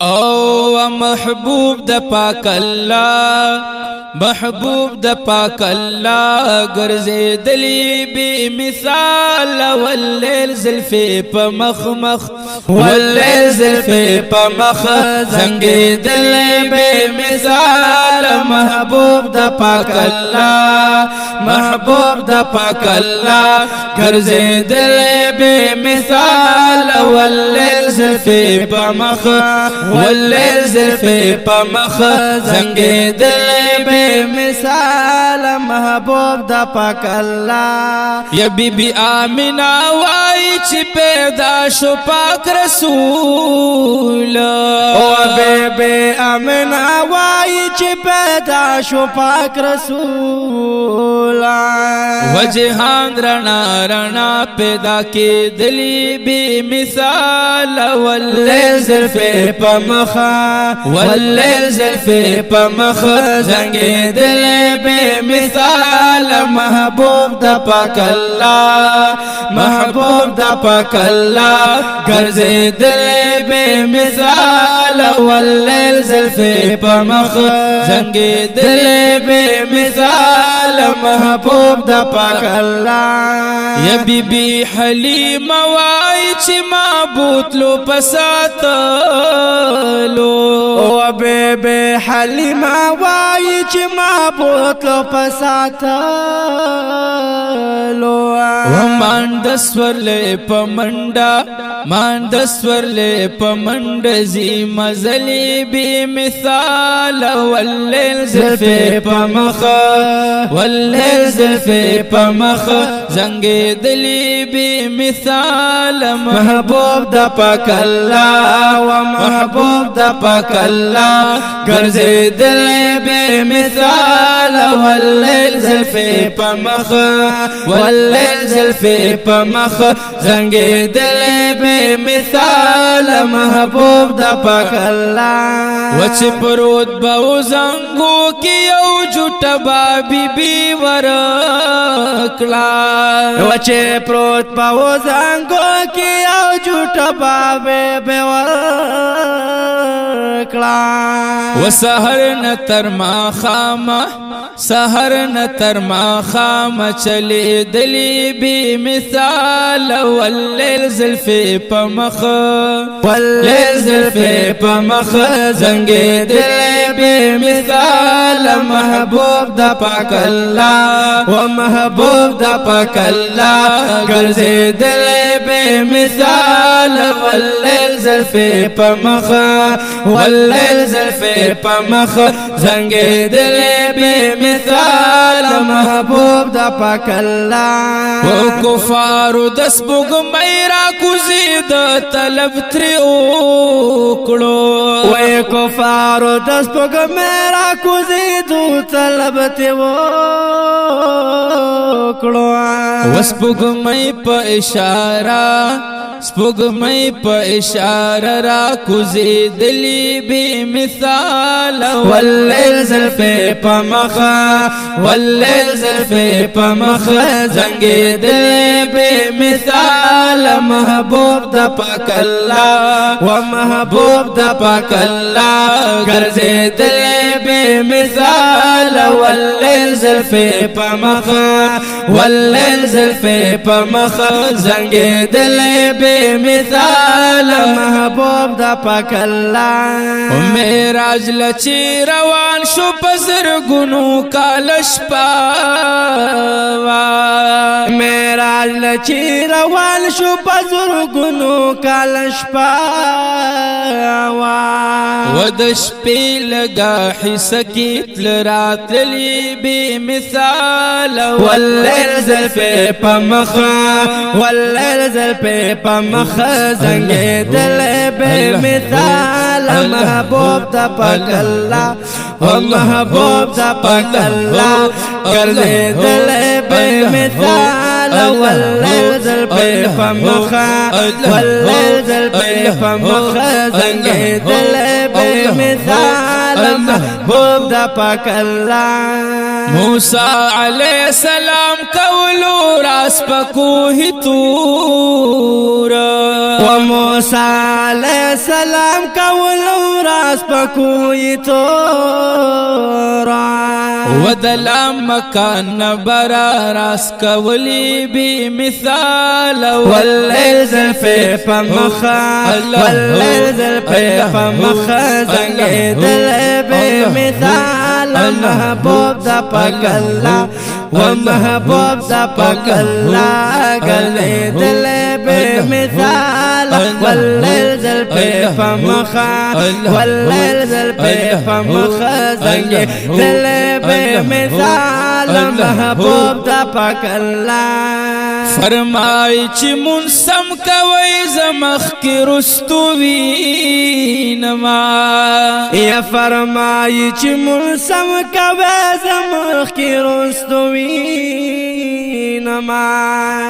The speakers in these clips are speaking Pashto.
او محبوب د پاک الله محبوب د پاک الله ګرځېدلی بی مثال واللیل زلفی په مخ مخ واللیل زلفی په مخ زنګېدلی بی مثال محبوب د پاک الله محبوب د پاک الله ګرځېدلی بی مثال واللیل زلفی په مخ واللیل زلفی په مخ زنګېدلی بی مثال محبوب دا پاک اللہ یا بی بی آمینہ وائی چی پیدا شو پاک رسول او بی بی آمینہ وائی چی پیدا شو پاک رسول و جہان رنا رنا پیدا کی دلی بی مثال واللیل زلفی پا مخا واللیل زلفی پا مخا زنگی دل بے مثال محبوب دا پاک اللہ محبوب دا پاک اللہ گرزے دل بے مثال واللیل زلفی پا مخ زنگی دل بے مثال محبوب دا پاک اللہ یا بی بی حلیم وائی چی معبود لو پساتلو او بی بی حلیم وائی چی معبود لو پساتلو ومان دسور لے پمنڈا مان دسور لے پمنڈ زی مزلی بی مثال واللیل زلفی پمخ واللیل زلفی پمخ زنگی دلی بی مثال محبوب دا پاک اللہ و محبوب دا پاک اللہ گرزی دلی بی مثال واللیل زلفی پمخ واللیل زلفی پمخ زنگی دلی بی مثال محبوب دا پاک اللہ وچ پروت باو زنگو کی یو جھوٹا بابی بی ورکلا وچ پروت باو زنگو کی یو جھوٹا بابی بی ورکلا و سہر نتر ما خاما سہر نتر ما خام چلی دلی بی مثال واللیل زلفی پمخ واللیل زلفی پمخ زنگی دلی بی مثال محبوب دا پاک اللہ و محبوب دا پاک اللہ گرزی دلی بی مثال واللیل زلفی پمخ واللیل زلفی پمخ زنگی دلی بی مثال محبوب دا پاک اللہ و کفارو دس بگ میرا کزید طلب تری اوکڑو و کفارو دس بگ میرا کزید طلب تری اوکڑو و سپگ می پا اشارہ سپگ می پا اشارہ را کزی دلی بی مثال واللیل زلفی پا مخا واللیل زلفی پا مخا زنگی دلی بی مثال محبوب دا پاک اللہ و محبوب دا پاک اللہ گرزی دلی بی مثال واللیل زلفی پا مخا واللیل زلفی پا مخا زنگی دلی بی مثال محبوب دا پاک اللہ میراج لچی روان شو پزر گنو کالش پاوا میراج لچی روان شو پزر گنو کالش پاوا ودش پی لگا حسکیت لرات لی بی مثال واللیل زلفی پمخ واللیل زلفی پمخ زنگی دل بی مثال محبوب دا پاک اللہ و محبوب دا پاک اللہ گرزی دل بی مثال واللیل زلفی پمخ واللیل زلفی پمخ زنگی دل بی مثال محبوب دا پاک اللہ موسیٰ علیہ السلام قولو راس پکوہی تورا و موسیٰ علیہ السلام قولو سپکوی تورا ودلا مکان برا راس کولی بی مثال واللیل زلفی پا مخا واللیل زلفی پا مخا زنگی دل بی مثال محبوب دا پاک اللہ ومحبوب دا پاک اللہ گلی دل بی مثال واللیل زلفی پا مخا واللیل زلفی پا مخا زنگی دل بی مثال محبوب دا پاک اللہ فرمائی چی منسم کوئی زمخ کی رستوی نما یا فرمائی چی منسم کوئی زمخ کی رستوی نما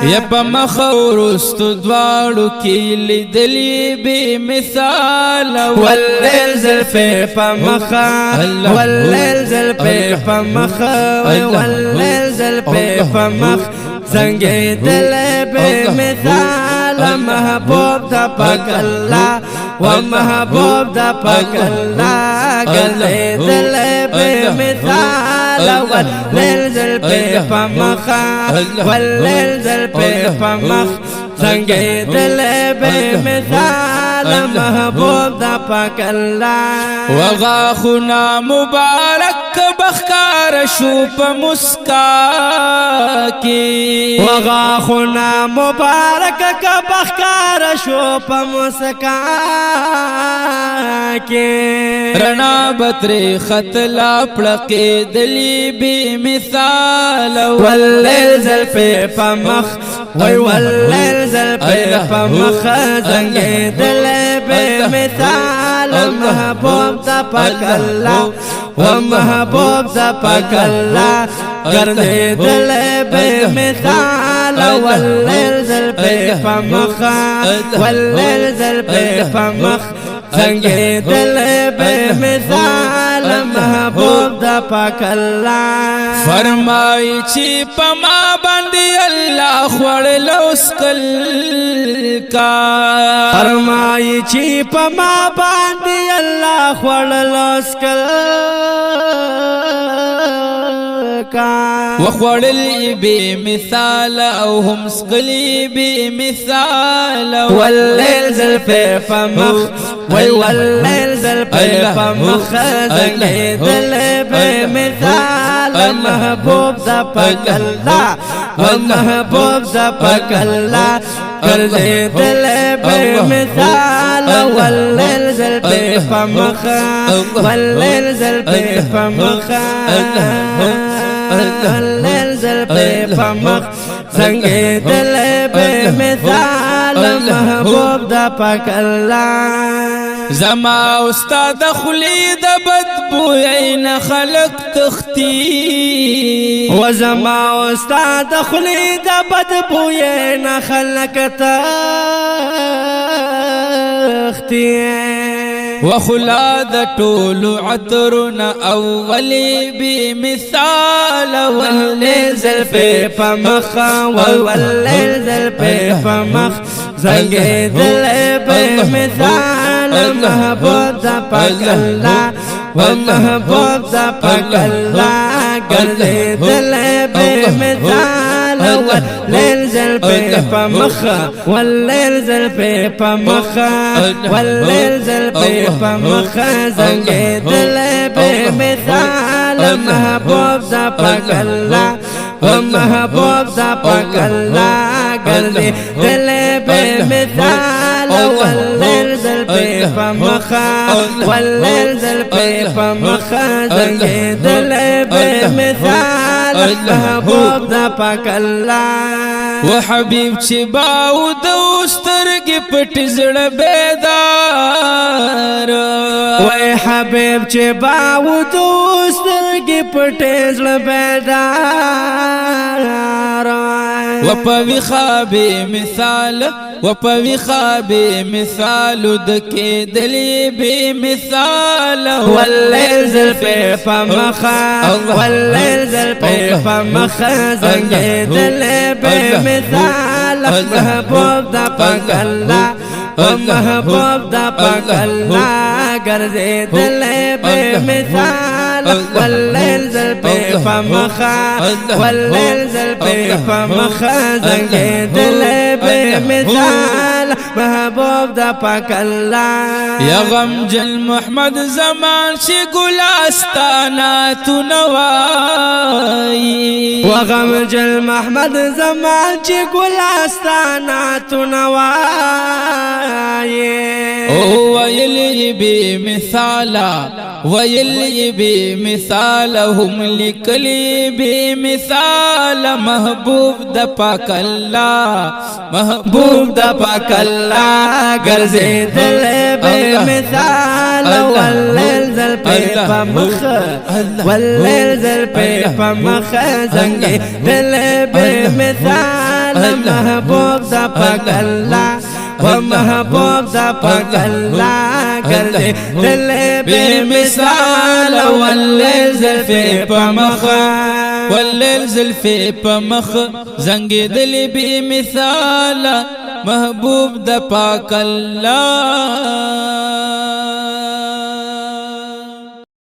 یا پا مخور رستو دوارو کی لدلی بی مثال واللیل زلفی پا مخا واللیل زلفی پا مخا واللیل زلفی پا مخا زنگی دل بے مثال محبوب دا پاک اللہ ومحبوب دا پاک اللہ گلی دل بے مثال واللیل زلفی پا مخا واللیل زلفی پا مخا زنگی دل بے مثال محبوب دا پاک اللہ وغاخنا مبارک بخکار شو پا مسکا کی وغاخنا مبارک کا بخکار شو پا مسکا کی رنا بطری خطلا پڑکی دلی بی مثال واللیل زلفی پا مخ واللیل زلفی پا مخ زنگی دل بی مثال محبوب دا پاک اللہ ومحبوب دا پاک اللہ گردی دل بی مثال واللیل زلفی پا مخ واللیل زلفی پا مخ زنگی دل بی مثال محبوب دا پاک اللہ فرمائی چی پما باندی اللہ خوڑ لوسکل کا فرمائی چی پما باندی اللہ خوڑ لوسکل کا وخوڑلی بی مثال او هم سکلی بی مثال واللیل زلفی پا مخ واللیل زلفی پا مخ زنگی دل بی مثال محبوب دا پاک اللہ ومحبوب دا پاک اللہ گردی دل بی مثال واللیل زلفی پا مخ واللیل زلفی پا مخ واللیل زلفی پا مخ زنگی دل بی مثال محبوب دا پاک اللہ زما استاد خلی د بدبوین خلق تختی وزما استاد خلی د بدبوین خلق تختی وخلا د ټول عطرنا اولی بی مثال واللیل زلفی پا مخ واللیل زلفی پا مخ زنگی دل بی مثال محبوب دا پاک اللہ ومحبوب دا پاک اللہ گردی دل بی مثال واللیل زلفی پا مخ واللیل زلفی پا مخ واللیل زلفی پا مخ زنگی دل بی مثال محبوب دا پاک اللہ ومحبوب دا پاک اللہ گردی دل بی مثال واللیل زلفی پا مخ واللیل زلفی پا مخ زنگی دل بی مثال محبوب دا پاک اللہ وحبیب چی باو دوسترگی پٹ زڑ بیدار وی حبیب چی باو دوسترگی پٹ زڑ بیدار وپوی خوابی مثال وپوی خوابی مثال دکی دلی بی مثال واللیل زلفی پا مخ واللیل زلفی پا مخ زنگی دل بی مثال محبوب دا پاک اللہ ومحبوب دا پاک اللہ ګرځېدل بے مثال واللیل زلفې په مخه واللیل زلفې په مخه زنګېدل بے مثال محبوب د پاک الله یا غمجن محمد زمان شي ګلستانا تو نوای وغمجن محمد زمان چې ګلستانا تو نوای ویلی بی مثالا ویلی بی مثال هم لکلی بی مثال محبوب د پاک الله محبوب د پاک الله ګرځېدل بے مثال واللیل زلفې په مخه واللیل زلفې په مخه زنګېدل بے مثال محبوب د پاک الله ومحبوب دا پاک اللہ ګرځېدل بے مثال واللیل زلفې په مخه واللیل زلفې په مخه زنګېدل بے مثال محبوب د پاک الله